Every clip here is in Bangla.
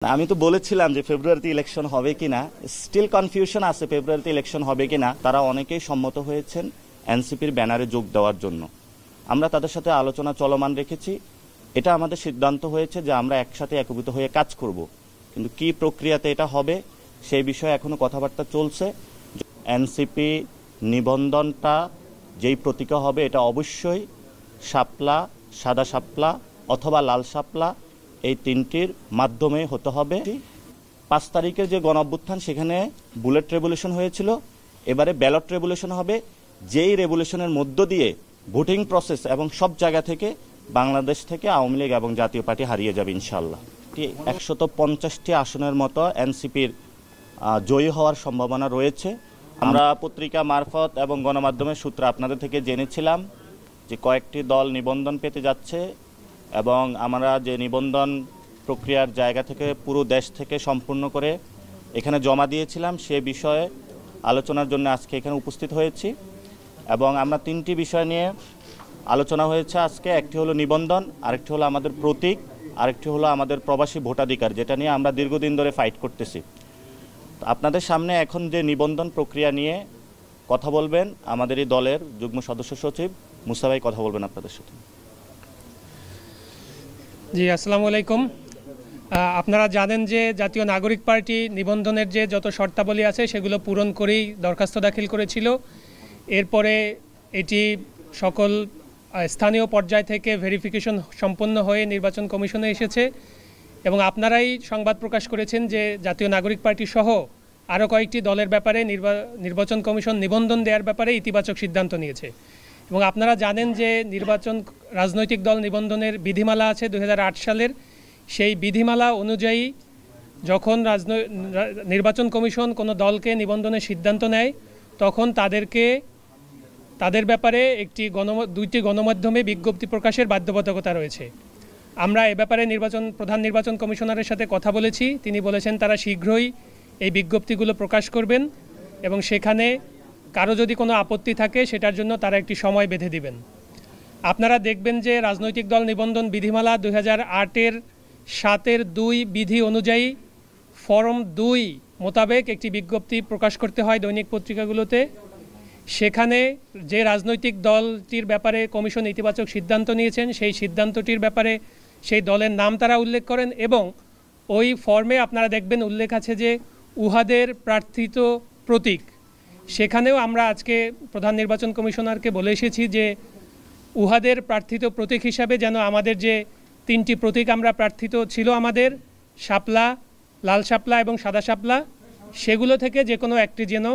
না, আমি তো বলেছিলাম যে ফেব্রুয়ারিতে ইলেকশন হবে কিনা, স্টিল কনফিউশন আছে ফেব্রুয়ারিতে ইলেকশন হবে কিনা। তারা অনেকেই সম্মত হয়েছেন এনসিপির ব্যানারে যোগ দেওয়ার জন্য। আমরা তাদের সাথে আলোচনা চলমান রেখেছি। এটা আমাদের সিদ্ধান্ত হয়েছে যে আমরা একসাথে একীভূত হয়ে কাজ করব, কিন্তু কি প্রক্রিয়াতে এটা হবে সেই বিষয়ে এখনো কথাবার্তা চলছে। এনসিপি নিবন্ধনটা যেই প্রতীকা হবে এটা অবশ্যই শাপলা, সাদা শাপলা অথবা লাল শাপলা, এই তিনটির মাধ্যমে হতে হবে। 5 তারিখের যে গণঅভ্যুত্থান সেখানে বুলেট রেভলিউশন হয়েছিল, এবারে ব্যালট রেভলিউশন হবে, যেই রেভলিউশনের মধ্য দিয়ে ভোটিং প্রসেস এবং সব জায়গা থেকে বাংলাদেশ থেকে আওয়ামী লীগ এবং জাতীয় পার্টি হারিয়ে যাবে ইনশাআল্লাহ। 150টি আসনের মতো এনসিপির জয়ী হওয়ার সম্ভাবনা রয়েছে। আমরা পত্রিকা মারফত এবং গণমাধ্যমের সূত্রে আপনাদের থেকে জেনেছিলাম যে কয়েকটি দল নিবন্ধন পেতে যাচ্ছে, এবং আমরা যে নিবন্ধন প্রক্রিয়ার জায়গা থেকে পুরো দেশ থেকে সম্পূর্ণ করে এখানে জমা দিয়েছিলাম, সে বিষয়ে আলোচনার জন্য আজকে এখানে উপস্থিত হয়েছি। এবং আমরা 3টি বিষয় নিয়ে আলোচনা হয়েছে আজকে। একটি হলো নিবন্ধন, আরেকটি হলো আমাদের প্রতীক, আরেকটি হলো আমাদের প্রবাসী ভোটাধিকার, যেটা নিয়ে আমরা দীর্ঘদিন ধরে ফাইট করতেছি। আপনাদের সামনে এখন যে নিবন্ধন প্রক্রিয়া নিয়ে কথা বলবেন আমাদের এই দলের যুগ্ম সদস্য সচিব মুসা ভাই, কথা বলবেন আপনাদের সাথে। জি, আসসালামু আলাইকুম। আপনারা জানেন যে জাতীয় নাগরিক পার্টি নিবন্ধনের যে যত শর্তাবলী আছে সেগুলো পূরণ করেই দরখাস্ত দাখিল করেছিল। এরপরে এটি সকল স্থানীয় পর্যায় থেকে ভেরিফিকেশন সম্পন্ন হয়ে নির্বাচন কমিশনে এসেছে, এবং আপনারাই সংবাদ প্রকাশ করেছেন যে জাতীয় নাগরিক পার্টি সহ আরও কয়েকটি দলের ব্যাপারে নির্বাচন কমিশন নিবন্ধন দেওয়ার ব্যাপারে ইতিবাচক সিদ্ধান্ত নিয়েছে। এবং আপনারা জানেন যে রাজনৈতিক দল নিবন্ধনের বিধিমালা আছে 2008 সালের। সেই বিধিমালা অনুযায়ী যখন নির্বাচন কমিশন কোনো দলকে নিবন্ধনের সিদ্ধান্ত নেয়, তখন তাদের ব্যাপারে দুইটি গণমাধ্যমে বিজ্ঞপ্তি প্রকাশের বাধ্যবাধকতা রয়েছে। আমরা এ ব্যাপারে প্রধান নির্বাচন কমিশনারের সাথে কথা বলেছি। তিনি বলেছেন তারা শীঘ্রই এই বিজ্ঞপ্তিগুলো প্রকাশ করবেন, এবং সেখানে কারো যদি কোনো আপত্তি থাকে সেটার জন্য তারা একটি সময় বেঁধে দিবেন। আপনারা দেখবেন যে রাজনৈতিক দল নিবন্ধন বিধিমালা 2008-এর 7-2 বিধি অনুযায়ী ফরম 2 মোতাবেক একটি বিজ্ঞপ্তি প্রকাশ করতে হয় দৈনিক পত্রিকাগুলোতে। সেখানে যে রাজনৈতিক দলটির ব্যাপারে কমিশন ইতিবাচক সিদ্ধান্ত নিয়েছেন সেই সিদ্ধান্তটির ব্যাপারে সেই দলের নাম তারা উল্লেখ করেন, এবং ওই ফর্মে আপনারা দেখবেন উল্লেখ আছে যে উহাদের প্রার্থিত প্রতীক। সেখানেও আমরা আজকে প্রধান নির্বাচন কমিশনারকে বলে এসেছি যে উহাদের প্রার্থিত প্রতীক হিসাবে যেন আমাদের যে 3টি প্রতীক আমরা প্রার্থিত ছিল, আমাদের শাপলা, লাল শাপলা এবং সাদা শাপলা, সেগুলো থেকে যে কোনো একটি যেন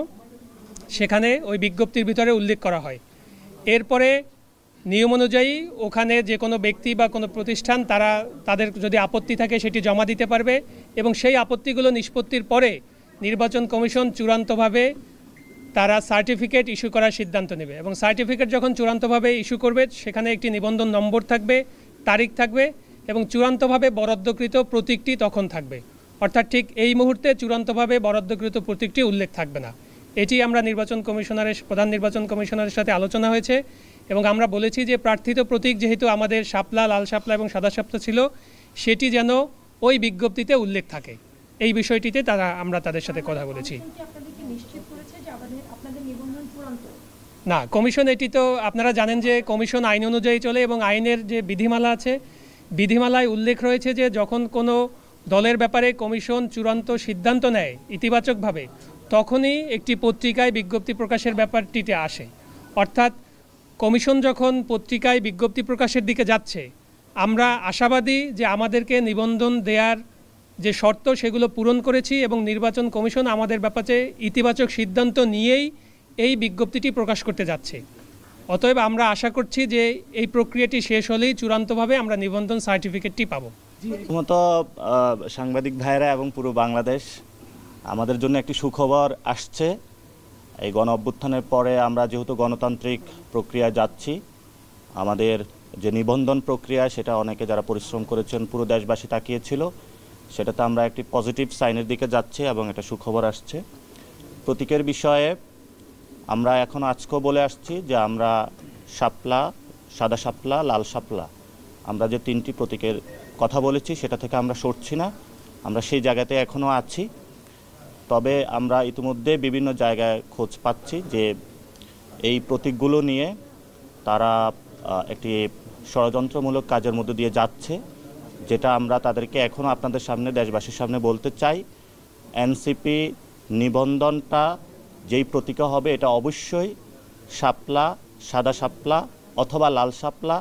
সেখানে ওই বিজ্ঞপ্তির ভিতরে উল্লেখ করা হয়। এরপরে নিয়ম অনুযায়ী ওখানে যে কোনো ব্যক্তি বা কোনো প্রতিষ্ঠান তাদের যদি আপত্তি থাকে সেটি জমা দিতে পারবে, এবং সেই আপত্তিগুলো নিষ্পত্তির পরে নির্বাচন কমিশন চূড়ান্তভাবে তারা সার্টিফিকেট ইস্যু করার সিদ্ধান্ত নেবে। এবং সার্টিফিকেট যখন চূড়ান্তভাবে ইস্যু করবে সেখানে একটি নিবন্ধন নম্বর থাকবে, তারিখ থাকবে, এবং চূড়ান্তভাবে বরাদ্দকৃত প্রতীকটি তখন থাকবে। অর্থাৎ ঠিক এই মুহূর্তে চূড়ান্তভাবে বরাদ্দকৃত প্রতীকটি উল্লেখ থাকবে না। এটি আমরা প্রধান নির্বাচন কমিশনারের সাথে আলোচনা হয়েছে, এবং আমরা বলেছি যে প্রার্থিত প্রতীক যেহেতু আমাদের শাপলা, লাল শাপলা এবং সাদা শাপলা ছিল, সেটি যেন ওই বিজ্ঞপ্তিতে উল্লেখ থাকে। এই বিষয়টিতে আমরা তাদের সাথে কথা বলেছি। না, কমিশন এটি তো আপনারা জানেন যে কমিশন আইন অনুযায়ী চলে, এবং আইনের যে বিধিমালা আছে বিধিমালায় উল্লেখ রয়েছে যে যখন কোনো দলের ব্যাপারে কমিশন চূড়ান্ত সিদ্ধান্ত নেয় ইতিবাচকভাবে, তখনই একটি পত্রিকায় বিজ্ঞপ্তি প্রকাশের ব্যাপারটিতে আসে। অর্থাৎ কমিশন যখন পত্রিকায় বিজ্ঞপ্তি প্রকাশের দিকে যাচ্ছে, আমরা আশাবাদী যে আমাদেরকে নিবন্ধন দেওয়ার যে শর্ত সেগুলো পূরণ করেছি, এবং নির্বাচন কমিশন আমাদের ব্যাপারে ইতিবাচক সিদ্ধান্ত নিয়েই এই বিজ্ঞপ্তিটি প্রকাশ করতে যাচ্ছে। অতএব আমরা আশা করছি যে এই প্রক্রিয়াটি শেষ হলেই চূড়ান্তভাবে আমরা নিবন্ধন সার্টিফিকেটটি পাবো। মতো সাংবাদিক ভাইরা এবং পুরো বাংলাদেশ, আমাদের জন্য একটি সুখবর আসছে। এই গণ অভ্যুত্থানের পরে আমরা যেহেতু গণতান্ত্রিক প্রক্রিয়া যাচ্ছি, আমাদের যে নিবন্ধন প্রক্রিয়া সেটা অনেকে যারা পরিশ্রম করেছেন পুরো দেশবাসী তাকিয়েছিল, সেটাতে আমরা একটি পজিটিভ সাইনের দিকে যাচ্ছি, এবং এটা সুখবর আসছে। প্রতীকের বিষয়ে আমরা এখন আজকেও বলে আসছি যে আমরা শাপলা, সাদা শাপলা, লাল শাপলা, আমরা যে 3টি প্রতীকের কথা বলেছি সেটা থেকে আমরা সরছি না। আমরা সেই জায়গাতে এখনও আছি। তবে আমরা ইতিমধ্যে বিভিন্ন জায়গায় খোঁজ পাচ্ছি যে এই প্রতীকগুলো নিয়ে তারা একটি ষড়যন্ত্রমূলক কাজের মধ্যে দিয়ে যাচ্ছে, যেটা আমরা তাদেরকে এখনও আপনাদের সামনে, দেশবাসীর সামনে বলতে চাই। এনসিপি নিবন্ধনটা যেই প্রতীক হবে এটা অবশ্যই শাপলা, সাদা শাপলা অথবা লাল শাপলা,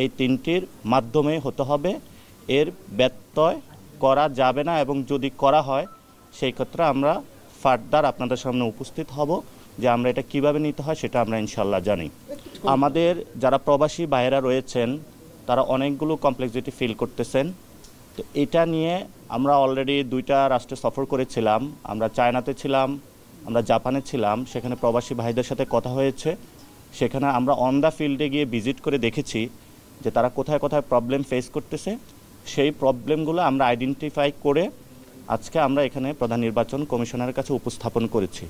এই তিনটির মাধ্যমে হতে হবে। এর ব্যত্যয় করা যাবে না, এবং যদি করা হয় সেই ক্ষেত্রে আমরা ফার্দার আপনাদের সামনে উপস্থিত হব যে আমরা এটা কিভাবে নিতে হয় সেটা আমরা ইনশাল্লাহ জানি। আমাদের যারা প্রবাসী ভাইয়েরা রয়েছেন তারা অনেকগুলো কমপ্লেক্সিটি ফিল করতেছেন। তো এটা নিয়ে আমরা অলরেডি 2টা রাষ্ট্রে সফর করেছিলাম। আমরা চায়নাতে ছিলাম, আমরা জাপানে ছিলাম। সেখানে প্রবাসী ভাইদের সাথে কথা হয়েছে। সেখানে আমরা অন দ্য ফিল্ডে গিয়ে ভিজিট করে দেখেছি যে তারা কোথায় কোথায় প্রবলেম ফেস করতেছে। সেই প্রবলেমগুলো আমরা আইডেন্টিফাই করে আজকে আমরা এখানে প্রধান নির্বাচন কমিশনারের কাছে উপস্থাপন করেছি।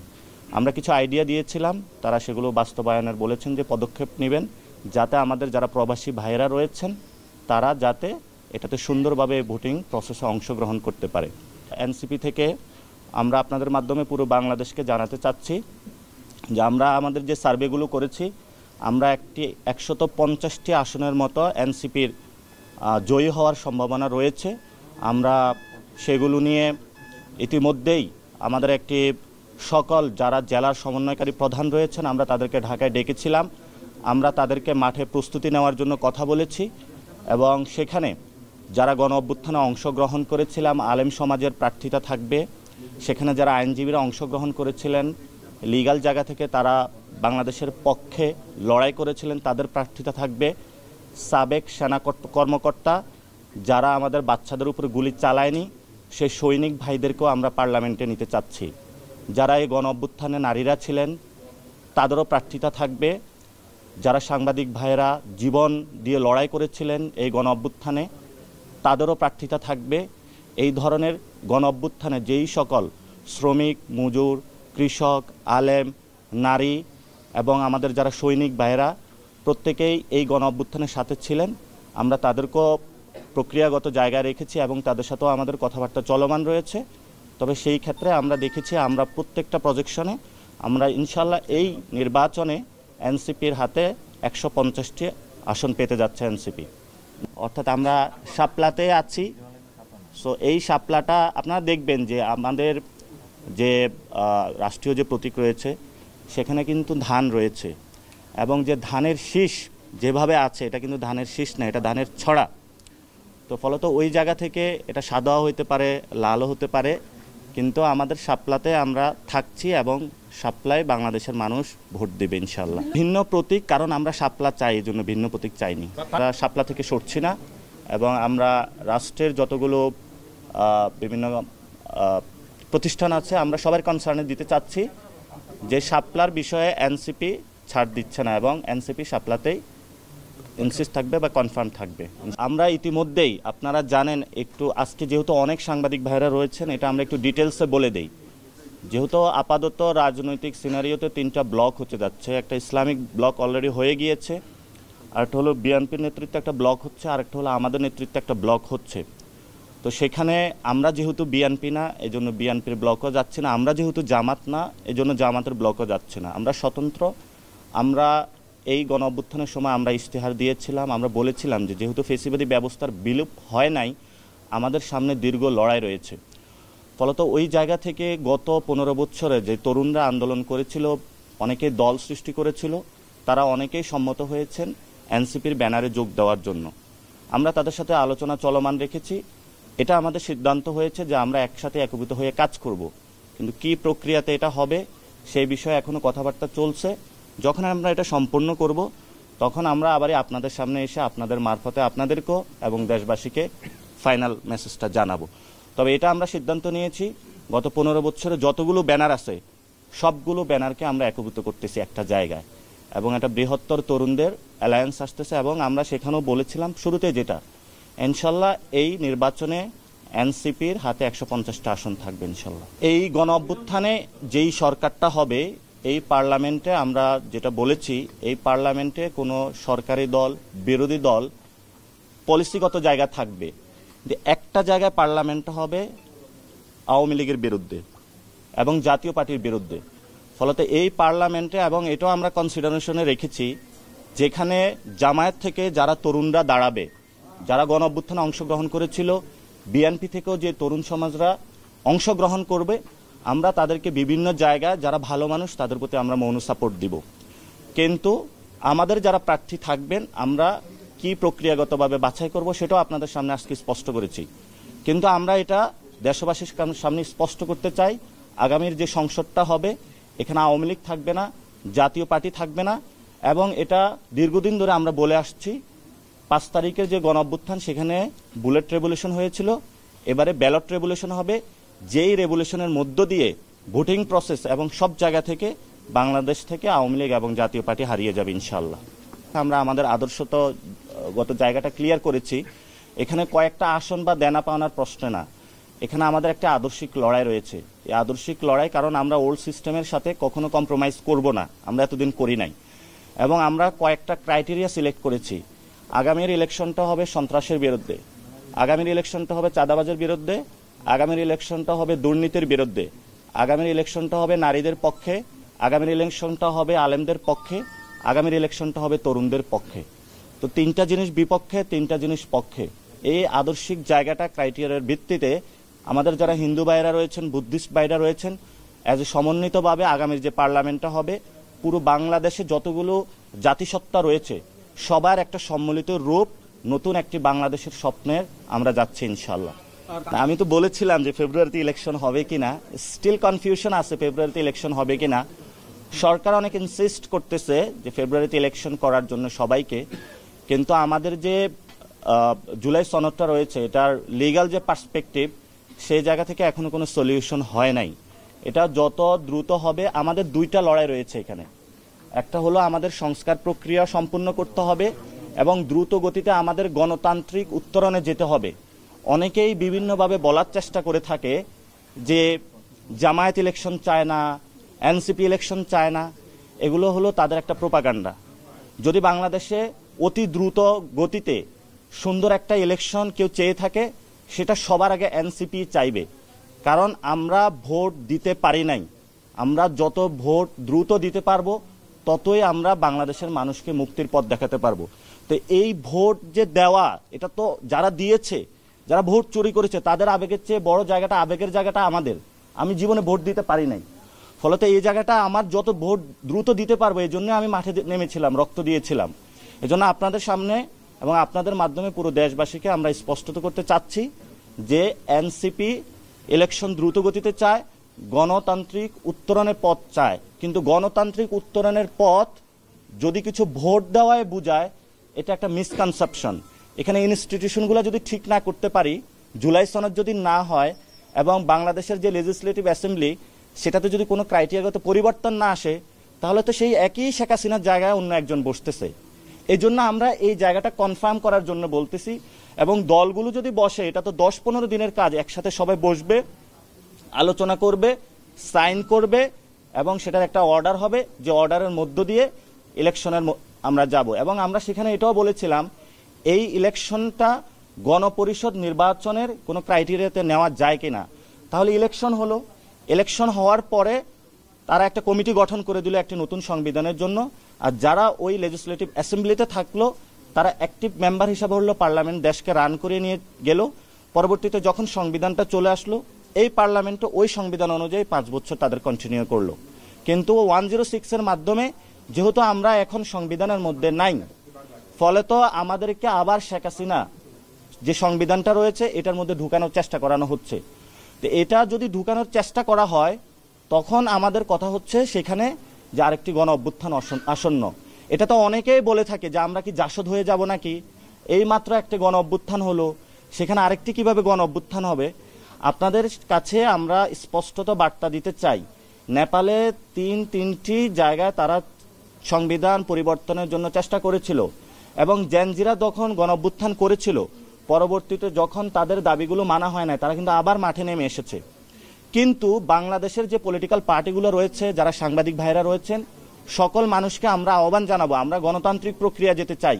আমরা কিছু আইডিয়া দিয়েছিলাম, তারা সেগুলো বাস্তবায়নের বলেছেন যে পদক্ষেপ নেবেন, যাতে আমাদের যারা প্রবাসী ভাইয়েরা রয়েছেন তারা যাতে এটাতে সুন্দরভাবে ভোটিং প্রসেসে অংশগ্রহণ করতে পারে। এনসিপি থেকে আমরা আপনাদের মাধ্যমে পুরো বাংলাদেশকে জানাতে চাচ্ছি যে আমরা আমাদের যে সার্ভেগুলো করেছি, আমরা 150টি আসনের মতো এনসিপির জয়ী হওয়ার সম্ভাবনা রয়েছে। আমরা সেগুলো নিয়ে ইতিমধ্যেই আমাদের একটি সকল যারা জেলার সমন্বয়কারী প্রধান রয়েছেন আমরা তাদেরকে ঢাকায় ডেকেছিলাম। আমরা তাদেরকে মাঠে প্রস্তুতি নেওয়ার জন্য কথা বলেছি, এবং সেখানে যারা গণ অভ্যুত্থানে অংশগ্রহণ করেছিলাম আলেম সমাজের প্রার্থীতা থাকবে। সেখানে যারা আইনজীবীরা অংশগ্রহণ করেছিলেন লিগ্যাল জায়গা থেকে, তারা বাংলাদেশের পক্ষে লড়াই করেছিলেন, তাদের প্রার্থীতা থাকবে। সাবেক সেনা কর্মকর্তা যারা আমাদের বাচ্চাদের উপরে গুলি চালায়নি সেই সৈনিক ভাইদেরকেও আমরা পার্লামেন্টে নিতে চাচ্ছি। যারা এই গণ অভ্যুত্থানে নারীরা ছিলেন তাদেরও প্রার্থীতা থাকবে। যারা সাংবাদিক ভাইয়েরা জীবন দিয়ে লড়াই করেছিলেন এই গণ অভ্যুত্থানে তাদেরও প্রার্থীতা থাকবে। এই ধরনের গণ অভ্যুত্থানে যেই সকল শ্রমিক, মজুর, কৃষক, আলেম, নারী এবং আমাদের যারা সৈনিক ভাইয়েরা প্রত্যেকেই এই গণ অভ্যুত্থানের সাথে ছিলেন, আমরা তাদেরকেও প্রক্রিয়াগত জায়গায় রেখেছি এবং তাদের সাথেও আমাদের কথাবার্তা চলমান রয়েছে। তবে সেই ক্ষেত্রে আমরা দেখেছি আমরা প্রত্যেকটা প্রজেকশনে আমরা ইনশাল্লাহ এই নির্বাচনে এনসিপির হাতে 150টি আসন পেতে যাচ্ছে এনসিপি। অর্থাৎ আমরা শাপলাতে আছি। সো এই শাপলাটা আপনারা দেখবেন যে আমাদের যে রাষ্ট্রীয় যে প্রতীক রয়েছে সেখানে কিন্তু ধান রয়েছে, এবং যে ধানের শীষ যেভাবে আছে এটা কিন্তু ধানের শীষ না, এটা ধানের ছড়া। তো ফলত ওই জায়গা থেকে এটা সাদাও হতে পারে, লালও হতে পারে, কিন্তু আমাদের শাপলাতে আমরা থাকছি এবং শাপলায় বাংলাদেশের মানুষ ভোট দেবে ইনশাল্লাহ। ভিন্ন প্রতীক, কারণ আমরা শাপলা চাই, এই জন্য ভিন্ন প্রতীক চাইনি। আমরা শাপলা থেকে সরছি না, এবং আমরা রাষ্ট্রের যতগুলো বিভিন্ন প্রতিষ্ঠান আছে আমরা সবার কনসার্নে দিতে চাচ্ছি যে শাপলার বিষয়ে এনসিপি ছাড় দিচ্ছে না, এবং এনসিপি শাপলাতেই ইনসিস্ট থাকবে বা কনফার্ম থাকবে। আমরা ইতিমধ্যেই আপনারা জানেন, একটু আজকে যেহেতু অনেক সাংবাদিক ভাইরা রয়েছেন এটা আমরা একটু ডিটেলসে বলে দেই। যেহেতু আপাতত রাজনৈতিক সিনারিওতে 3টা ব্লক হতে যাচ্ছে। একটা ইসলামিক ব্লক অলরেডি হয়ে গিয়েছে, আরেকটা হলো বিএনপির নেতৃত্বে একটা ব্লক হচ্ছে, আরেকটা হলো আমাদের নেতৃত্বে একটা ব্লক হচ্ছে। তো সেখানে আমরা যেহেতু বিএনপি না এজন্য বিএনপির ব্লকও যাচ্ছে না, আমরা যেহেতু জামাত না এজন্য জামাতের ব্লকও যাচ্ছে না, আমরা স্বতন্ত্র। আমরা এই গণ অভ্যুত্থানের সময় আমরা ইশতেহার দিয়েছিলাম, আমরা বলেছিলাম যে যেহেতু ফেসিবাদী ব্যবস্থার বিলুপ হয় নাই, আমাদের সামনে দীর্ঘ লড়াই রয়েছে। ফলত ওই জায়গা থেকে গত 15 বছরে যে তরুণরা আন্দোলন করেছিল, অনেকে দল সৃষ্টি করেছিল, তারা অনেকেই সম্মত হয়েছেন এনসিপির ব্যানারে যোগ দেওয়ার জন্য। আমরা তাদের সাথে আলোচনা চলমান রেখেছি। এটা আমাদের সিদ্ধান্ত হয়েছে যে আমরা একসাথে একীভূত হয়ে কাজ করব, কিন্তু কি প্রক্রিয়াতে এটা হবে সেই বিষয়ে এখনো কথাবার্তা চলছে। যখন আমরা এটা সম্পূর্ণ করব তখন আমরা আবারই আপনাদের সামনে এসে আপনাদের মারফতে আপনাদেরকেও এবং দেশবাসীকে ফাইনাল মেসেজটা জানাবো। তবে এটা আমরা সিদ্ধান্ত নিয়েছি গত 15 বছরে যতগুলো ব্যানার আছে সবগুলো ব্যানারকে আমরা একীভূত করতেছি একটা জায়গায়, এবং একটা বৃহত্তর তরুণদের অ্যালায়েন্স আসতেছে। এবং আমরা সেখানেও বলেছিলাম শুরুতে যেটা, ইনশাল্লাহ এই নির্বাচনে এনসিপির হাতে 150টা আসন থাকবে ইনশাল্লাহ। এই গণ অভ্যুত্থানে যেই সরকারটা হবে এই পার্লামেন্টে আমরা যেটা বলেছি, এই পার্লামেন্টে কোনো সরকারি দল বিরোধী দল পলিসিগত জায়গা থাকবে, যে একটা জায়গায় পার্লামেন্ট হবে আওয়ামী লীগের বিরুদ্ধে এবং জাতীয় পার্টির বিরুদ্ধে। ফলত এই পার্লামেন্টে, এবং এটাও আমরা কনসিডারেশনে রেখেছি, যেখানে জামায়াত থেকে যারা তরুণরা দাঁড়াবে, যারা গণ অভ্যুত্থানে অংশগ্রহণ করেছিল, বিএনপি থেকেও যে তরুণ সমাজরা অংশগ্রহণ করবে, আমরা তাদেরকে বিভিন্ন জায়গায় যারা ভালো মানুষ তাদের প্রতি আমরা মৌন সাপোর্ট দিব। কিন্তু আমাদের যারা প্রার্থী থাকবেন আমরা কি প্রক্রিয়াগতভাবে বাছাই করব সেটাও আপনাদের সামনে আজকে স্পষ্ট করেছি। কিন্তু আমরা এটা দেশবাসীর সামনে স্পষ্ট করতে চাই, আগামীর যে সংসদটা হবে এখানে আওয়ামী লীগ থাকবে না, জাতীয় পার্টি থাকবে না, এবং এটা দীর্ঘদিন ধরে আমরা বলে আসছি। 5 তারিখের যে গণ অভ্যুত্থান সেখানে বুলেট রেভলিউশন হয়েছিল, এবারে ব্যালট রেভলিউশন হবে, যেই রেভলিউশনের মধ্য দিয়ে ভোটিং প্রসেস এবং সব জায়গা থেকে বাংলাদেশ থেকে আওয়ামী লীগ এবং জাতীয় পার্টি হারিয়ে যাবে ইনশাআল্লাহ। আমরা আমাদের আদর্শগত জায়গাটা ক্লিয়ার করেছি। এখানে কয়েকটা আসন বা দেনা পাওনার প্রশ্ন না, এখানে আমাদের একটা আদর্শিক লড়াই রয়েছে। এই আদর্শিক লড়াই, কারণ আমরা ওল্ড সিস্টেমের সাথে কখনো কম্প্রোমাইজ করব না, আমরা এতদিন করি নাই, এবং আমরা কয়েকটা ক্রাইটেরিয়া সিলেক্ট করেছি। আগামীর ইলেকশনটা হবে সন্ত্রাসের বিরুদ্ধে, আগামীর ইলেকশনটা হবে চাঁদাবাজের বিরুদ্ধে, আগামীর ইলেকশনটা হবে দুর্নীতির বিরুদ্ধে, আগামীর ইলেকশনটা হবে নারীদের পক্ষে, আগামীর ইলেকশনটা হবে আলেমদের পক্ষে, আগামীর ইলেকশনটা হবে তরুণদের পক্ষে। তো 3টা জিনিস বিপক্ষে, 3টা জিনিস পক্ষে। এই আদর্শিক জায়গাটা ক্রাইটেরিয়ার ভিত্তিতে আমাদের যারা হিন্দু ভাইরা রয়েছেন, বুদ্ধিস্ট ভাইরা রয়েছেন, অ্যাজ এ সমন্বিতভাবে আগামীর যে পার্লামেন্টটা হবে, পুরো বাংলাদেশে যতগুলো জাতিসত্তা রয়েছে সবার একটা সম্মিলিত রূপ, নতুন একটি বাংলাদেশের স্বপ্নের আমরা যাচ্ছি ইনশাআল্লাহ। আমি তো বলেছিলাম যে ফেব্রুয়ারিতে ইলেকশন হবে কিনা, স্টিল কনফিউশন আছে ফেব্রুয়ারিতে ইলেকশন হবে কিনা। সরকার অনেক ইনসিস্ট করতেছে যে ফেব্রুয়ারিতে ইলেকশন করার জন্য সবাইকে, কিন্তু আমাদের যে জুলাই সনদটা রয়েছে এটার লিগ্যাল যে পার্সপেক্টিভ, সেই জায়গা থেকে এখনো কোনো সলিউশন হয় নাই। এটা যত দ্রুত হবে, আমাদের 2টা লড়াই রয়েছে এখানে। একটা হলো আমাদের সংস্কার প্রক্রিয়া সম্পূর্ণ করতে হবে এবং দ্রুত গতিতে আমাদের গণতান্ত্রিক উত্তরণে যেতে হবে। অনেকেই বিভিন্নভাবে বলার চেষ্টা করে থাকে যে জামায়াত ইলেকশন চায় না, এনসিপি ইলেকশন চায় না, এগুলো হলো তাদের একটা প্রোপাগান্ডা। যদি বাংলাদেশে অতি দ্রুত গতিতে সুন্দর একটা ইলেকশন কেউ চেয়ে থাকে, সেটা সবার আগে এনসিপি চাইবে, কারণ আমরা ভোট দিতে পারি নাই। আমরা যত ভোট দ্রুত দিতে পারবো ততই আমরা বাংলাদেশের মানুষকে মুক্তির পথ দেখাতে পারবো। তো এই ভোট যে দেওয়া, এটা তো যারা দিয়েছে, যারা ভোট চুরি করেছে তাদের আবেগের চেয়ে বড় জায়গাটা, আবেগের জায়গাটা আমাদের। আমি জীবনে ভোট দিতে পারি নাই, ফলত এই জায়গাটা আমার যত ভোট দ্রুত দিতে পারবো এই জন্য আমি মাঠে নেমেছিলাম, রক্ত দিয়েছিলাম। এজন্য আপনাদের সামনে এবং আপনাদের মাধ্যমে পুরো দেশবাসীকে আমরা স্পষ্ট করতে চাচ্ছি যে এনসিপি ইলেকশন দ্রুত গতিতে চায়, গণতান্ত্রিক উত্তরণের পথ চায়। কিন্তু গণতান্ত্রিক উত্তরণের পথ যদি কিছু ভোট দেওয়ায় বোঝায়, এটা একটা মিসকনসেপশন। এখানে ইনস্টিটিউশনগুলো যদি ঠিক না করতে পারি, জুলাই সনদ যদি না হয় এবং বাংলাদেশের যে লেজিসলেটিভ অ্যাসেম্বলি সেটাতে যদি কোনো ক্রাইটেরিয়াগত পরিবর্তন না আসে, তাহলে তো সেই একই শেখ হাসিনার জায়গায় অন্য একজন বসতেছে। এই জন্য আমরা এই জায়গাটা কনফার্ম করার জন্য বলতেছি, এবং দলগুলো যদি বসে, এটা তো 10-15 দিনের কাজ, একসাথে সবাই বসবে, আলোচনা করবে, সাইন করবে, এবং সেটার একটা অর্ডার হবে, যে অর্ডারের মধ্য দিয়ে ইলেকশনের আমরা যাব। এবং আমরা সেখানে এটাও বলেছিলাম, এই ইলেকশনটা গণপরিষদ নির্বাচনের কোনো ক্রাইটেরিয়াতে নেওয়া যায় কিনা। তাহলে ইলেকশন হলো, ইলেকশন হওয়ার পরে তারা একটা কমিটি গঠন করে দিল একটি নতুন সংবিধানের জন্য, আর যারা ওই লেজিসলেটিভ অ্যাসেম্বলিতে থাকলো তারা অ্যাক্টিভ মেম্বার হিসাবে হলো, পার্লামেন্ট দেশকে রান করে নিয়ে গেল। পরবর্তীতে যখন সংবিধানটা চলে আসলো, এই পার্লামেন্টও ওই সংবিধান অনুযায়ী 5 বছর তাদের কন্টিনিউ করলো। কিন্তু 106 এর মাধ্যমে যেহেতু আমরা এখন সংবিধানের মধ্যে নাই, ফলে তো আমাদেরকে আবার শেখ হাসিনা যে সংবিধানটা রয়েছে এটার মধ্যে ঢুকানোর চেষ্টা করানো হচ্ছে। তো এটা যদি ঢুকানোর চেষ্টা করা হয়, তখন আমাদের কথা হচ্ছে সেখানে যে আরেকটি গণ অভ্যুত্থান আসন্ন। এটা তো অনেকেই বলে থাকে যে আমরা কি জাসদ হয়ে যাব নাকি, এই মাত্র একটা গণ অভ্যুত্থান হলো, সেখানে আরেকটি কিভাবে গণ অভ্যুত্থান হবে। আপনাদের কাছে আমরা স্পষ্টত বার্তা দিতে চাই, নেপালে 3টি জায়গায় তারা সংবিধান পরিবর্তনের জন্য চেষ্টা করেছিল, এবং জেনজিরা যখন গণ অভ্যুত্থান করেছিল, পরবর্তীতে যখন তাদের দাবিগুলো মানা হয় না, তারা কিন্তু আবার মাঠে নেমে এসেছে। কিন্তু বাংলাদেশের যে পলিটিক্যাল পার্টিগুলো রয়েছে, যারা সাংবাদিক ভাইরা রয়েছেন, সকল মানুষকে আমরা আহ্বান জানাবো, আমরা গণতান্ত্রিক প্রক্রিয়া যেতে চাই,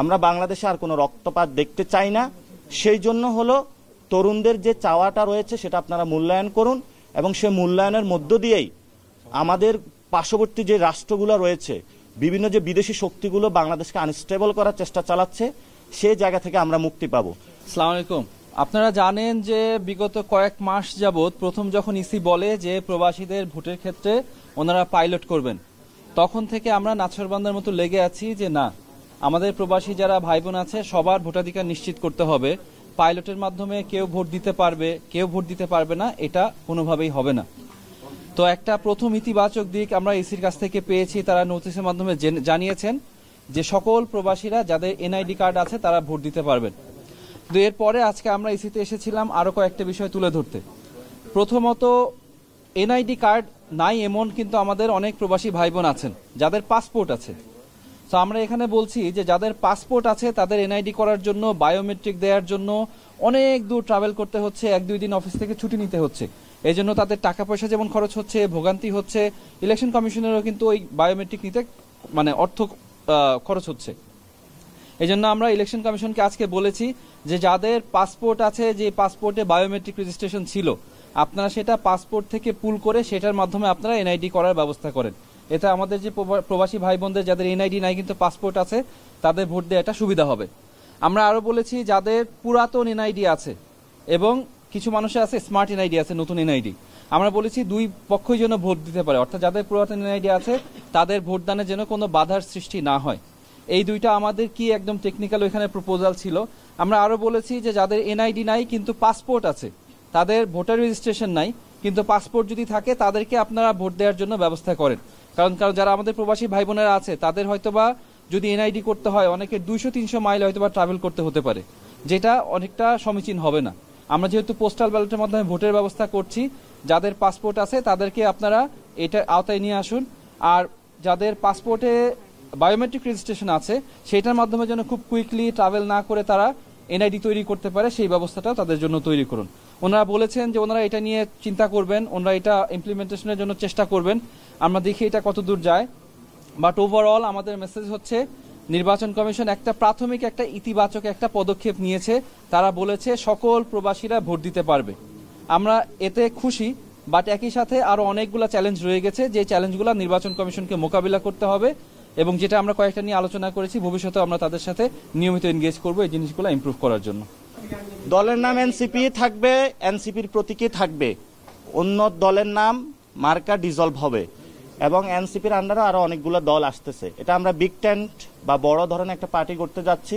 আমরা বাংলাদেশে আর কোনো রক্তপাত দেখতে চাই না। সেই জন্য হলো তরুণদের যে চাওয়াটা রয়েছে সেটা আপনারা মূল্যায়ন করুন, এবং সে মূল্যায়নের মধ্য দিয়েই আমাদের পার্শ্ববর্তী যে রাষ্ট্রগুলো রয়েছে, বিভিন্ন যে বিদেশি শক্তিগুলো বাংলাদেশকে আনস্টেবল করার চেষ্টা চালাচ্ছে, সেই জায়গা থেকে আমরা মুক্তি পাবো। আসসালামু আলাইকুম। আপনারা জানেন যে বিগত কয়েক মাস যাবৎ প্রথম যখন ইসি বলে যে প্রবাসীদের ভোটের ক্ষেত্রে ওনারা পাইলট করবেন, তখন থেকে আমরা নাছোড়বান্দার মতো লেগে আছি যে না, আমাদের প্রবাসী যারা ভাই বোন আছে সবার ভোটাধিকার নিশ্চিত করতে হবে। পাইলটের মাধ্যমে কেউ ভোট দিতে পারবে, কেউ ভোট দিতে পারবে না, এটা কোনোভাবেই হবে না। তো একটা প্রথম ইতিবাচক দিক আমরা ইসির কাছ থেকে পেয়েছি, তারা নোটিশের মাধ্যমে জানিয়েছেন যে সকল প্রবাসীরা যাদের এনআইডি কার্ড আছে তারা ভোট দিতে পারবেন। তো এরপরে আজকে আমরা ইসিতে এসেছিলাম আরো কয়েকটা বিষয় তুলে ধরতে। প্রথমত, এনআইডি কার্ড নাই এমন কিন্তু আমাদের অনেক প্রবাসী ভাই বোন আছেন যাদের পাসপোর্ট আছে। তো আমরা এখানে বলছি যে যাদের পাসপোর্ট আছে তাদের এনআইডি করার জন্য, বায়োমেট্রিক দেওয়ার জন্য অনেক দূর ট্রাভেল করতে হচ্ছে, 1-2 দিন অফিস থেকে ছুটি নিতে হচ্ছে। এই জন্য তাদের টাকা পয়সা যেমন খরচ হচ্ছে, ভোগান্তি হচ্ছে, ইলেকশন কমিশনেরও কিন্তু ওই বায়োমেট্রিক নিতে অর্থ খরচ হচ্ছে। এই জন্য আমরা ইলেকশন কমিশনকে আজকে বলেছি যে যাদের পাসপোর্ট আছে, যে পাসপোর্টে বায়োমেট্রিক রেজিস্ট্রেশন ছিল, আপনারা সেটা পাসপোর্ট থেকে পুল করে সেটার মাধ্যমে আপনারা এনআইডি করার ব্যবস্থা করেন। এটা আমাদের যে প্রবাসী ভাই বোনদের যাদের এনআইডি নাই কিন্তু পাসপোর্ট আছে তাদের ভোট দেওয়া এটা সুবিধা হবে। আমরা আরো বলেছি যাদের পুরাতন এনআইডি আছে এবং কিছু মানুষের আছে স্মার্ট এনআইডি আছে, নতুন এনআইডি, আমরা বলেছি দুই পক্ষই যেন ভোট দিতে পারে, অর্থাৎ যাদের পুরাতন এনআইডি আছে তাদের ভোটদানে যেন কোনো বাধার সৃষ্টি না হয়। এই দুইটা আমাদের কি একদম টেকনিক্যাল ওইখানে প্রপোজাল ছিল। আমরা আরো বলেছি যে যাদের এনআইডি নাই কিন্তু পাসপোর্ট আছে, তাদের ভোটার রেজিস্ট্রেশন নাই কিন্তু পাসপোর্ট যদি থাকে তাদেরকে আপনারা ভোট দেওয়ার জন্য ব্যবস্থা করেন। কারণ যারা আমাদের প্রবাসী ভাই বোনেরা আছে তাদের হয়তোবা যদি এনআইডি করতে হয় অনেকে 200-300 মাইল হয়তোবা ট্রাভেল করতে হতে পারে, যেটা অনেকটা সমীচীন হবে না। আমরা যেহেতু পোস্টাল ব্যালটের মাধ্যমে ভোটের ব্যবস্থা করছি, যাদের পাসপোর্ট আছে তাদেরকে আপনারা এটা আওতায় নিয়ে আসুন, আর যাদের পাসপোর্টে বায়োমেট্রিক রেজিস্ট্রেশন আছে সেটার মাধ্যমে যেন খুব কুইকলি ট্রাভেল না করে তারা এনআইডি তৈরি করতে পারে, সেই ব্যবস্থাটাও তাদের জন্য তৈরি করুন। ওনারা বলেছেন যে ওনারা এটা নিয়ে চিন্তা করবেন, ওনারা এটা ইমপ্লিমেন্টেশনের জন্য চেষ্টা করবেন। আমরা দেখি এটা কত দূর যায়। বাট ওভারঅল আমাদের মেসেজ হচ্ছে নির্বাচন কমিশন একটা প্রাথমিক একটা ইতিবাচক একটা পদক্ষেপ নিয়েছে। তারা বলেছে সকল প্রবাসীরা ভোট দিতে পারবে। আমরা এতে খুশি, বাট একই সাথে আরো অনেকগুলো চ্যালেঞ্জ রয়ে গেছে, যে চ্যালেঞ্জগুলো নির্বাচন কমিশনকে মোকাবিলা করতে হবে, এবং যেটা আমরা কয়েকটা নিয়ে আলোচনা করেছি, ভবিষ্যতে আমরা তাদের সাথে নিয়মিত এনগেজ করব এই জিনিসগুলো ইমপ্রুভ করার জন্য। দলের নাম এনসিপি থাকবে, এনসিপির প্রতীকী থাকবে, অন্য দলের নাম মার্কা ডিজলভ হবে, এবং এনসিপির আন্ডারে আরো অনেকগুলো দল আসতেছে। এটা আমরা বিগ টেন্ট বা বড় ধরনের একটা পার্টি করতে যাচ্ছি,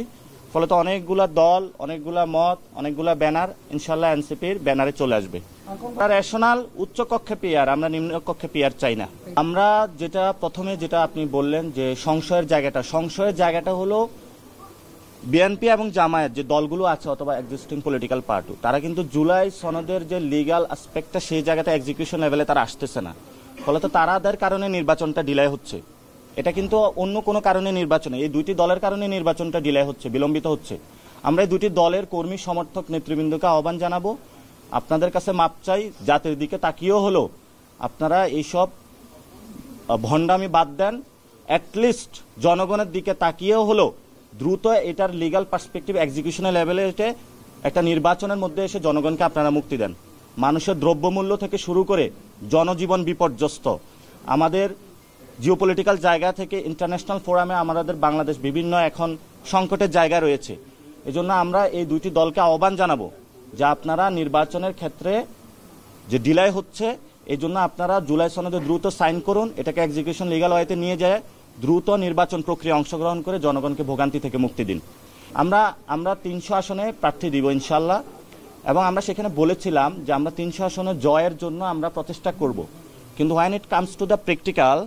ফলে তো অনেকগুলা দল, অনেকগুলা মত, অনেকগুলা ব্যানার ইনশাল্লাহ এনসিপির ব্যানারে চলে আসবে। রেশনাল উচ্চ কক্ষে পিয়ার, আমরা নিম্ন কক্ষে পিয়ার চাই না। আমরা যেটা প্রথমে যেটা আপনি বললেন যে সংশয়ের জায়গাটা হলো বিএনপি এবং জামায়াত যে দলগুলো আছে অথবা এক্সিস্টিং পলিটিক্যাল পার্টি, তারা কিন্তু জুলাই সনদের যে লিগ্যাল অ্যাসপেক্টটা সেই জায়গাটা এক্সিকিউশন লেভেলে তারা আসতেছে না, ফলে তো তাদের কারণে নির্বাচনটা ডিলে হচ্ছে। এটা কিন্তু অন্য কোনো কারণে নির্বাচনে, এই দুইটি দলের কারণে নির্বাচনটা ডিলে হচ্ছে, বিলম্বিত হচ্ছে। আমরা এই দুটি দলের কর্মী সমর্থক নেতৃবৃন্দকে আহ্বান জানাবো, আপনাদের কাছে মাপ চাই, জাতির দিকে তাকিয়েও হলো আপনারা এইসব ভণ্ডামি বাদ দেন, অ্যাটলিস্ট জনগণের দিকে তাকিয়েও হলো দ্রুত এটার লিগ্যাল পার্সপেক্টিভ এক্সিকিউশনের লেভেলে একটা নির্বাচনের মধ্যে এসে জনগণকে আপনারা মুক্তি দেন। মানুষের দ্রব্যমূল্য থেকে শুরু করে জনজীবন বিপর্যস্ত, আমাদের জিওপলিটিক্যাল জায়গা থেকে ইন্টারন্যাশনাল ফোরামে আমাদের বাংলাদেশ বিভিন্ন এখন সংকটের জায়গা রয়েছে। এজন্য আমরা এই দুইটি দলকে আহ্বান জানাবো যে আপনারা নির্বাচনের ক্ষেত্রে যে ডিলাই হচ্ছে, এই জন্য আপনারা জুলাই সনদে দ্রুত সাইন করুন, এটাকে এক্সিকিউশন লিগ্যাল ওয়েতে নিয়ে যায় দ্রুত নির্বাচন প্রক্রিয়া অংশগ্রহণ করে জনগণকে ভোগান্তি থেকে মুক্তি দিন। আমরা 300 আসনে প্রার্থী দিব ইনশাল্লাহ, এবং আমরা সেখানে বলেছিলাম যে আমরা 300 আসনে জয়ের জন্য আমরা প্রচেষ্টা করব, কিন্তু when it comes to the practical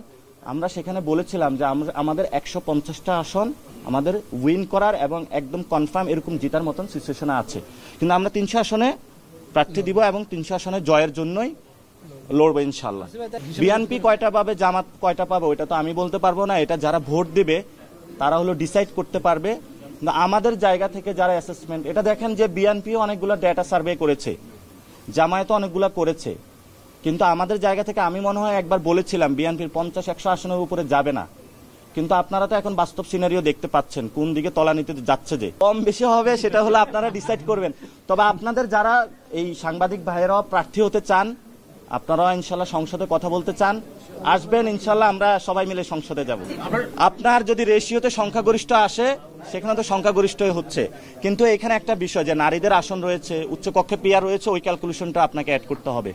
আমরা সেখানে বলেছিলাম যে আমাদের 150টা আসন আমাদের উইন করার এবং একদম কনফার্ম এরকম জিতার মতন সিচুয়েশনে আছে, কিন্তু আমরা 300 আসনে প্রার্থী দিব এবং 300 আসনে জয়ের জন্যই লড়বো ইনশাল্লাহ। বিএনপি কয়টা পাবে, জামাত কয়টা পাবে ওইটা তো আমি বলতে পারবো না, এটা যারা ভোট দিবে তারা হলো ডিসাইড করতে পারবে। আমাদের জায়গা থেকে যারা অ্যাসেসমেন্ট, এটা দেখেন যে বিএনপিও অনেকগুলো ডেটা সার্ভে করেছে, জামায়াতও অনেকগুলো করেছে, কিন্তু আমাদের জায়গা থেকে আমি মনে হয় একবার বলেছিলাম বিএনপির 50-100 আসনের উপরে যাবে না, কিন্তু আপনারা তো এখন বাস্তব সিনারিও দেখতে পাচ্ছেন কোন দিকে তলানিতে যাচ্ছে, যে কম বেশি হবে সেটা হলো আপনারা ডিসাইড করবেন। তবে আপনাদের যারা এই সাংবাদিক ভাইয়েরাও প্রার্থী হতে চান, আপনারাও ইনশাল্লাহ সংসদে কথা বলতে চান, আসবেন ইনশাল্লাহ, আমরা সবাই মিলে সংসদে যাব। আপনার যদি রেশিওতে সংখ্যাগরিষ্ঠ আসে সেখানে তো সংখ্যাগরিষ্ঠই হচ্ছে, কিন্তু এখানে একটা বিষয় যে নারীদের আসন রয়েছে, উচ্চকক্ষে পিয়ার রয়েছে, ওই ক্যালকুলেশনটা আপনাকে অ্যাড করতে হবে।